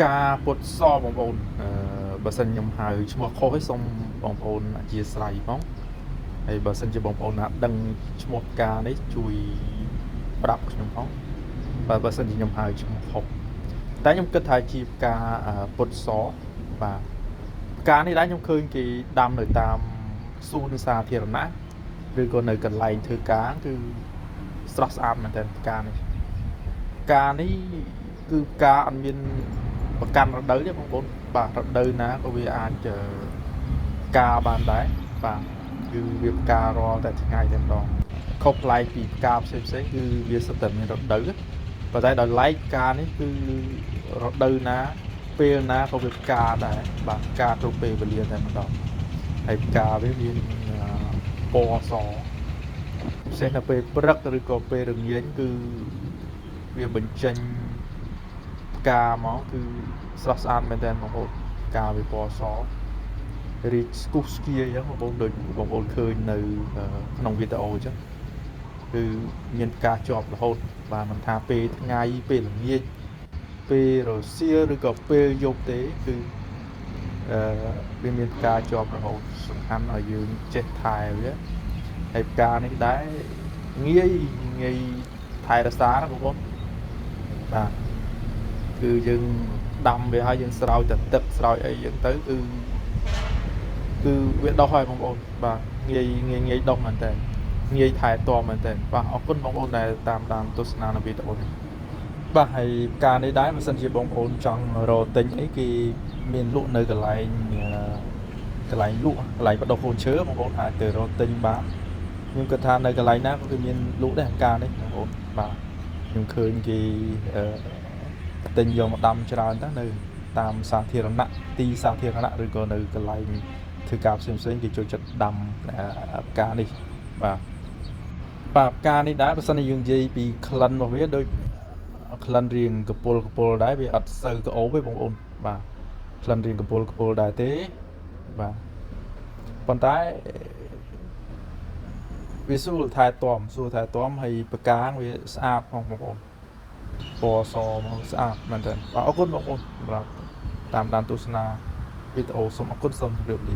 ការពុតសបងប្អូនបើសិនខ្ញុំហៅឈ្មោះខុសឲ្យសូមបងប្អូនអធិស្ឋានផងហើយបើសិនជាបងប្អូនណាដឹងឈ្មោះផ្កានេះជួយប្រាប់ខ្ញុំផងបើសិនជាខ្ញុំហៅឈ្មោះខុសតែខ្ញុំគិតថាជាផ្កាពុតសបាទផ្កានេះដែរខ្ញុំឃើញគេដាំនៅតាមសួនសាធារណៈឬក៏នៅកន្លែងធ្វើការគឺស្រស់ស្អាតមែនទែនផ្កានេះគឺផ្កាអត់មានប្រកាន់រដូវទេបងប្អូនបាទរដូវណាក៏វាអាចផ្កាបានដែរបាទគឺវាផ្ការាល់តែថ្ងៃតែម្ដងខុសប្លែកពីផ្កាផ្សេងគឺវាសុទ្ធតែមានរដូវប៉ុន្តែដល់ឡែកផ្កានេះគឺរដូវណាពេលណាក៏វាផ្កាដែរបាទផ្កាគ្រប់ពេលវេលាតែម្ដងហើយផ្កាវាមានពណ៌សផ្សេងតែពេលព្រឹកឬក៏ពេលល្ងាចគឺវាបញ្ចេញផ្កាមកគឺស្រស់ស្អាតមែនតើបងប្អូនផ្កាវាពណ៌សរីកស្គុះស្គាយអញ្ចឹងបងប្អូនដូចបងប្អូនឃើញនៅក្នុងវីដេអូអញ្ចឹងគឺមានផ្កាជាប់រហូតបាទមិនថាពេលថ្ងៃពេលល្ងាចពេលរសៀលឬក៏ពេលយប់ទេគឺវាមានផ្កាជាប់រហូតសំខាន់ឲ្យយើងចេះថែវាហើយផ្កានេះដែរងាយថែរក្សាណាបងប្អូនបាទគឺយើងដាំវាហើយយើងស្រោចតែទឹកស្រោចអីហ្នឹងទៅគឺវាដុះហើយបងប្អូនបាទងាយដុះមែនតើងាយថែទាំមែនតើបាទអរគុណបងប្អូនដែលតាមទស្សនានៅវីដេអូនេះបាទហើយផ្កានេះដែរបើសិនជាបងប្អូនចង់រកទិញអីគេមានលក់នៅកន្លែងលក់កន្លែងបដោះកូនឈើបងប្អូនអាចទៅរកទិញបានខ្ញុំគិតថានៅកន្លែងណាក៏គេមានលក់ដែរផ្កានេះបងប្អូនបាទខ្ញុំឃើញគេទិញយកមកដាំច្រើនទៅនៅតាមទីសាធារណៈឬក៏នៅកន្លែងធ្វើការផ្សេងគេចូលចិត្តដាំផ្កានេះបាទផ្កានេះដែរបើសិនជាយើងនិយាយពីក្លិនរបស់វាដូចក្លិនរៀងកពុលដែរវាអត់សូវក្អូបទេបងប្អូនបាទក្លិនរៀងកពុលដែរទេបាទប៉ុន្តែវាស្រួលថែទាំហើយផ្កាវាស្អាតផងបងប្អូនពណ៌សមកស្អាតមែនតើបាទអរគុណបងប្អូនសម្រាប់តាមដានទស្សនាវីដេអូសូមអរគុណសូមជម្រាបលា